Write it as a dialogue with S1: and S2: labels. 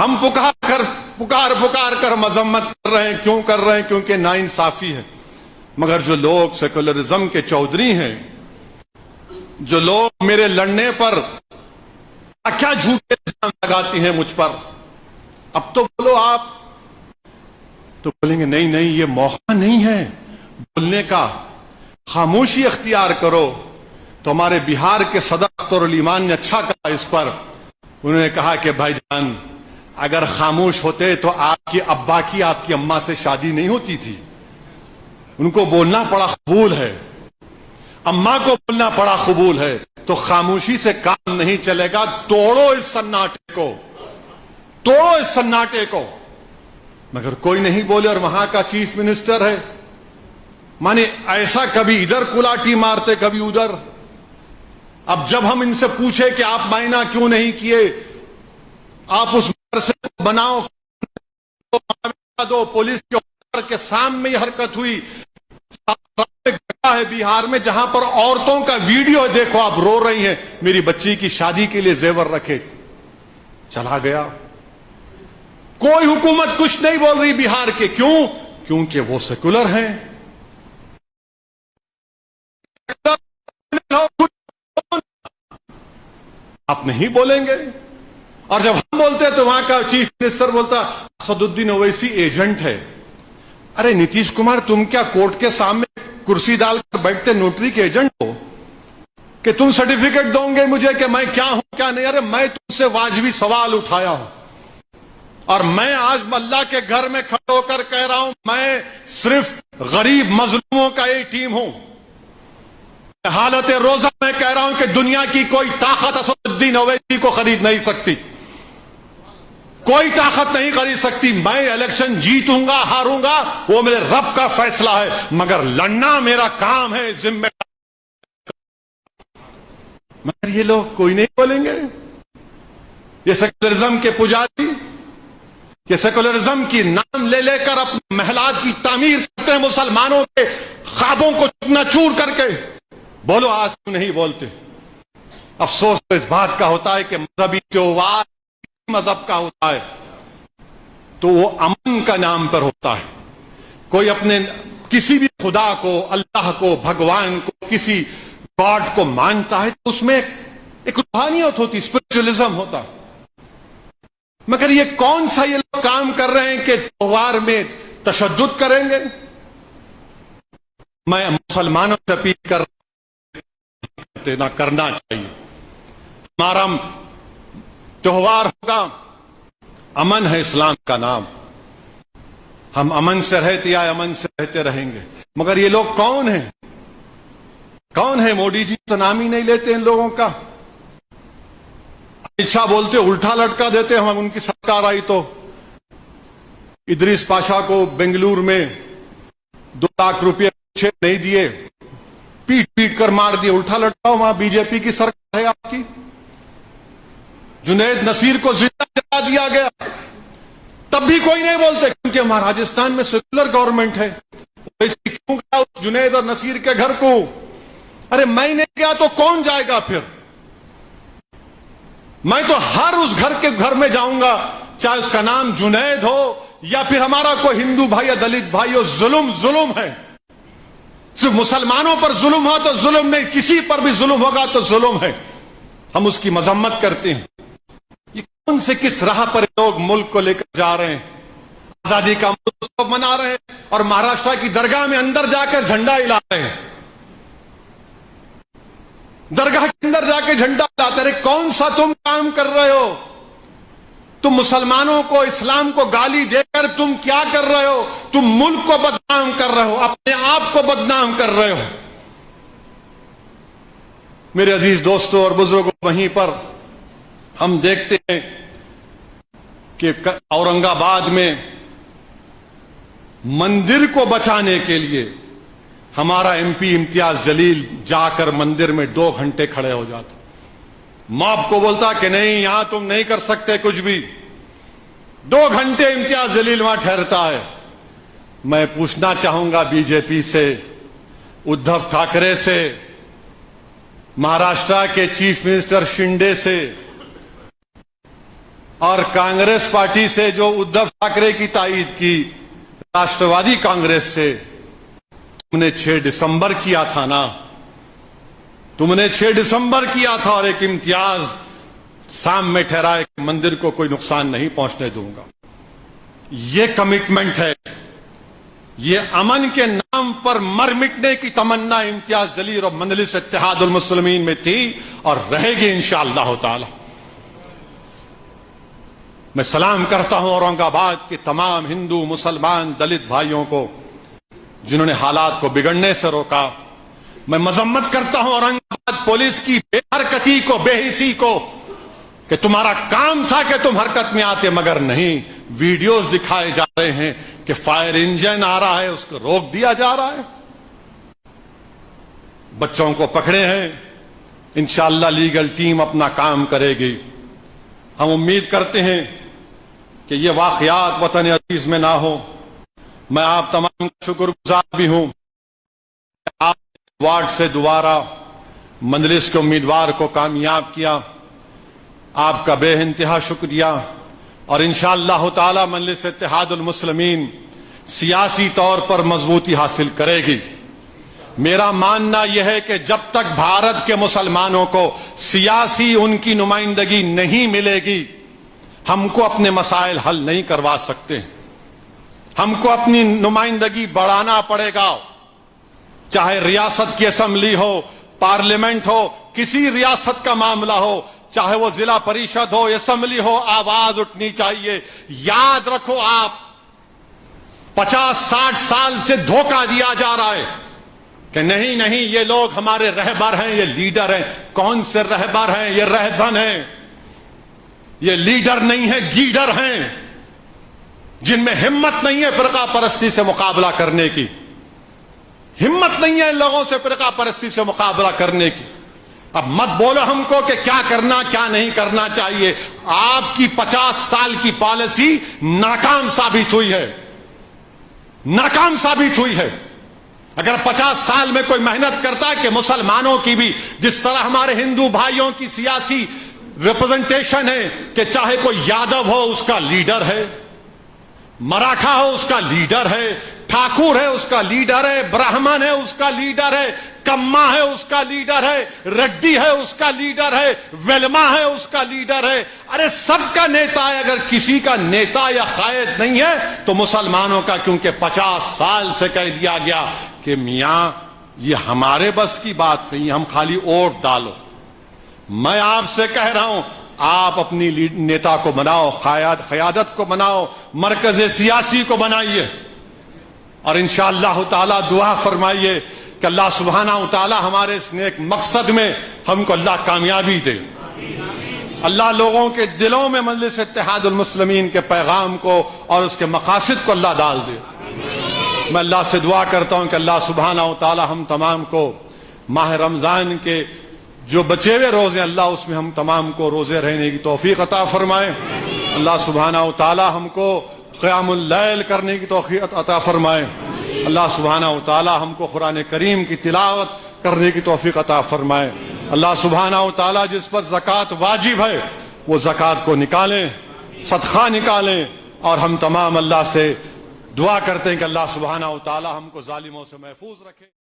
S1: ہم پکار کر مذمت کر رہے ہیں. کیوں کر رہے ہیں؟ کیونکہ ناانصافی ہے. مگر جو لوگ سیکولرزم کے چودھری ہیں، جو لوگ میرے لڑنے پر کیا جھوٹے الزام لگاتی ہیں مجھ پر، اب تو بولو آپ، تو بولیں گے نہیں یہ موقع نہیں ہے بولنے کا، خاموشی اختیار کرو. تو ہمارے بہار کے صدر اختر علی ایمان نے اچھا کہا اس پر. انہوں نے کہا کہ بھائی جان، اگر خاموش ہوتے تو آپ کے ابا کی آپ کی اماں سے شادی نہیں ہوتی تھی. ان کو بولنا پڑا قبول ہے، اماں کو بولنا پڑا قبول ہے. تو خاموشی سے کام نہیں چلے گا. توڑو اس سناٹے کو، توڑو اس سناٹے کو. مگر کوئی نہیں بولے، اور وہاں کا چیف منسٹر ہے، مانے ایسا کبھی ادھر کلاٹی مارتے کبھی ادھر. اب جب ہم ان سے پوچھے کہ آپ معائنہ کیوں نہیں کیے، آپ اس مدرسے کو بناؤ دو، پولیس کے سامنے یہ حرکت ہوئی. ہے بہار میں جہاں پر عورتوں کا ویڈیو دیکھو، آپ رو رہی ہیں، میری بچی کی شادی کے لیے زیور رکھے. چلا گیا. کوئی حکومت کچھ نہیں بول رہی بہار کے. کیوں؟ کیونکہ وہ سیکولر ہیں. آپ نہیں بولیں گے. اور جب ہم بولتے تو وہاں کا چیف منسٹر بولتا اسد الدین اویسی ایجنٹ ہے. ارے نتیش کمار، تم کیا کورٹ کے سامنے کرسی ڈال کر بیٹھتے نوٹری کے ایجنٹ ہو کہ تم سرٹیفکیٹ دو گے مجھے کہ میں کیا ہوں کیا نہیں؟ ارے میں تم سے واجبی سوال اٹھایا ہوں، اور میں آج اللہ کے گھر میں کھڑا ہو کر کہہ رہا ہوں، میں صرف غریب مظلوموں کا ایک ٹیم ہوں. حالت روزہ میں کہہ رہا ہوں کہ دنیا کی کوئی طاقت اسد الدین اویسی کو خرید نہیں سکتی، کوئی طاقت نہیں خرید سکتی. میں الیکشن جیتوں گا ہاروں گا وہ میرے رب کا فیصلہ ہے، مگر لڑنا میرا کام ہے، ذمہ. مگر یہ لوگ کوئی نہیں بولیں گے. یہ سیکولرزم کے پجاری، یہ سیکولرزم کی نام لے لے کر اپنے محلات کی تعمیر کرتے ہیں، مسلمانوں کے خوابوں کو چکنا چور کر کے. بولو آج کیوں نہیں بولتے؟ افسوس تو اس بات کا ہوتا ہے کہ مذہبی تہوار مذہب کا ہوتا ہے تو وہ امن کا نام پر ہوتا ہے. کوئی اپنے کسی بھی خدا کو، اللہ کو، بھگوان کو، کسی گاڈ کو مانتا ہے تو اس میں ایک روحانیت ہوتی، اسپرچولیزم ہوتا. مگر یہ کون سا یہ لوگ کام کر رہے ہیں کہ تہوار میں تشدد کریں گے؟ میں مسلمانوں سے اپیل کر نہ کرنا چاہیے. ہمارا تہوار ہوگا، امن ہے اسلام کا نام، ہم امن سے رہتے آئے، امن سے رہتے رہیں گے. مگر یہ لوگ کون ہیں؟ کون ہے؟ موڈی جی تو نام ہی نہیں لیتے ان لوگوں کا. امت شاہ بولتے الٹا لٹکا دیتے. ہم ان کی سرکار آئی تو ادریس پاشا کو بنگلور میں 2 لاکھ روپے نہیں دیے، پیٹ کر مار دیے. الٹا لٹکاؤ، وہاں بی جے پی کی سرکار ہے آپ کی. جنید نصیر کو زندہ جلا دیا گیا، تب بھی کوئی نہیں بولتے کیونکہ ہمارا راجستھان میں سیکولر گورنمنٹ ہے. کیوں گیا جنید اور نصیر کے گھر کو؟ ارے میں نہیں گیا تو کون جائے گا پھر؟ میں تو ہر اس گھر میں جاؤں گا، چاہے اس کا نام جنید ہو یا پھر ہمارا کوئی ہندو بھائی یا دلت بھائی ہو. ظلم ہے. صرف مسلمانوں پر ظلم ہو تو ظلم نہیں، کسی پر بھی ظلم ہوگا تو ظلم ہے. ہم اس کی مذمت کرتے ہیں. یہ کون سے کس راہ پر لوگ ملک کو لے کر جا رہے ہیں؟ آزادی کا امرت منا رہے ہیں اور مہاراشٹر کی درگاہ میں اندر جا کر جھنڈا ہلا رہے ہیں. درگاہ کے اندر جا کے جھنڈا ہلاتے رہے. کون سا تم کام کر رہے ہو؟ تم مسلمانوں کو، اسلام کو گالی دے کر تم کیا کر رہے ہو؟ تم ملک کو بدنام کر رہے ہو، اپنے آپ کو بدنام کر رہے ہو. میرے عزیز دوستوں اور بزرگوں، وہیں پر ہم دیکھتے ہیں کہ اورنگ آباد میں مندر کو بچانے کے لیے ہمارا ایم پی امتیاز جلیل جا کر مندر میں 2 گھنٹے کھڑے ہو جاتا. موب کو بولتا کہ نہیں، یہاں تم نہیں کر سکتے کچھ بھی. 2 گھنٹے امتیاز جلیل وہاں ٹھہرتا ہے. میں پوچھنا چاہوں گا بی جے پی سے، ادھو ٹھاکرے سے، مہاراشٹر کے چیف منسٹر شنڈے سے اور کانگریس پارٹی سے جو ادھو ٹھاکرے کی تائید کی راشٹروادی کانگریس سے تم نے 6 دسمبر کیا تھا نا، تم نے 6 دسمبر کیا تھا اور ایک امتیاز سام میں ٹھہرائے کہ مندر کو کوئی نقصان نہیں پہنچنے دوں گا. یہ کمٹمنٹ ہے. یہ امن کے نام پر مر مٹنے کی تمنا امتیاز جلیل اور مجلس اتحاد المسلمین میں تھی اور رہے گی انشاءاللہ تعالی. میں سلام کرتا ہوں اورنگ آباد کے تمام ہندو مسلمان دلت بھائیوں کو جنہوں نے حالات کو بگڑنے سے روکا. میں مذمت کرتا ہوں اورنگ آباد پولیس کی بے حرکتی کو، بے حسی کو، کہ تمہارا کام تھا کہ تم حرکت میں آتے مگر نہیں. ویڈیوز دکھائے جا رہے ہیں کہ فائر انجن آ رہا ہے، اس کو روک دیا جا رہا ہے. بچوں کو پکڑے ہیں. انشاءاللہ لیگل ٹیم اپنا کام کرے گی. ہم امید کرتے ہیں کہ یہ واقعات وطن عزیز میں نہ ہو. میں آپ تمام کا شکر گزار بھی ہوں. آپ وارڈ سے دوبارہ مجلس کے امیدوار کو کامیاب کیا، آپ کا بے انتہا شکریہ. اور انشاءاللہ تعالی مجلس اتحاد المسلمین سیاسی طور پر مضبوطی حاصل کرے گی. میرا ماننا یہ ہے کہ جب تک بھارت کے مسلمانوں کو سیاسی ان کی نمائندگی نہیں ملے گی، ہم کو اپنے مسائل حل نہیں کروا سکتے. ہم کو اپنی نمائندگی بڑھانا پڑے گا. چاہے ریاست کی اسمبلی ہو، پارلیمنٹ ہو، کسی ریاست کا معاملہ ہو، چاہے وہ ضلع پریشد ہو، اسمبلی ہو، آواز اٹھنی چاہیے. یاد رکھو، آپ 50-60 سال سے دھوکہ دیا جا رہا ہے کہ نہیں نہیں یہ لوگ ہمارے رہبر ہیں، یہ لیڈر ہیں. کون سے رہبر ہیں؟ یہ رہزن ہیں. یہ لیڈر نہیں ہے، گیڈر ہیں، جن میں ہمت نہیں ہے فرقہ پرستی سے مقابلہ کرنے کی. ہمت نہیں ہے ان لوگوں سے فرقہ پرستی سے مقابلہ کرنے کی. اب مت بولو ہم کو کہ کیا کرنا کیا نہیں کرنا چاہیے. آپ کی 50 سال کی پالیسی ناکام ثابت ہوئی ہے، ناکام ثابت ہوئی ہے. اگر 50 سال میں کوئی محنت کرتا ہے کہ مسلمانوں کی بھی جس طرح ہمارے ہندو بھائیوں کی سیاسی ریپرزنٹیشن ہے کہ چاہے کوئی یادو ہو اس کا لیڈر ہے، مراٹھا ہو اس کا لیڈر ہے، ٹھاکر ہے اس کا لیڈر ہے، برہمن ہے اس کا لیڈر ہے، کما ہے اس کا لیڈر ہے، ریڈی ہے اس کا لیڈر ہے، ویلما ہے اس کا لیڈر ہے. ارے سب کا نیتا ہے. اگر کسی کا نیتا یا قائد نہیں ہے تو مسلمانوں کا، کیونکہ 50 سال سے کہہ دیا گیا کہ میاں یہ ہمارے بس کی بات نہیں، ہم خالی ووٹ ڈالو. میں آپ سے کہہ رہا ہوں، آپ اپنی نیتا کو بناؤ، قیادت کو بناؤ، مرکز سیاسی کو بنائیے، اور انشاءاللہ تعالی دعا فرمائیے کہ اللہ سبحانہ وتعالی ہمارے اس نیک مقصد میں ہم کو اللہ کامیابی دے. اللہ لوگوں کے دلوں میں مجلس اتحاد المسلمین کے پیغام کو اور اس کے مقاصد کو اللہ ڈال دے. میں اللہ سے دعا کرتا ہوں کہ اللہ سبحانہ وتعالی ہم تمام کو ماہ رمضان کے جو بچے ہوئے روزے، اللہ اس میں ہم تمام کو روزے رہنے کی توفیق عطا فرمائے. اللہ سبحانہ وتعالی ہم کو قیام اللیل کرنے کی توفیق عطا فرمائے. اللہ سبحانہ وتعالی ہم کو قرآن کریم کی تلاوت کرنے کی توفیق عطا فرمائے. اللہ سبحانہ وتعالی جس پر زکوٰۃ واجب ہے وہ زکوٰۃ کو نکالیں، صدقہ نکالیں. اور ہم تمام اللہ سے دعا کرتے ہیں کہ اللہ سبحانہ وتعالی ہم کو ظالموں سے محفوظ رکھے.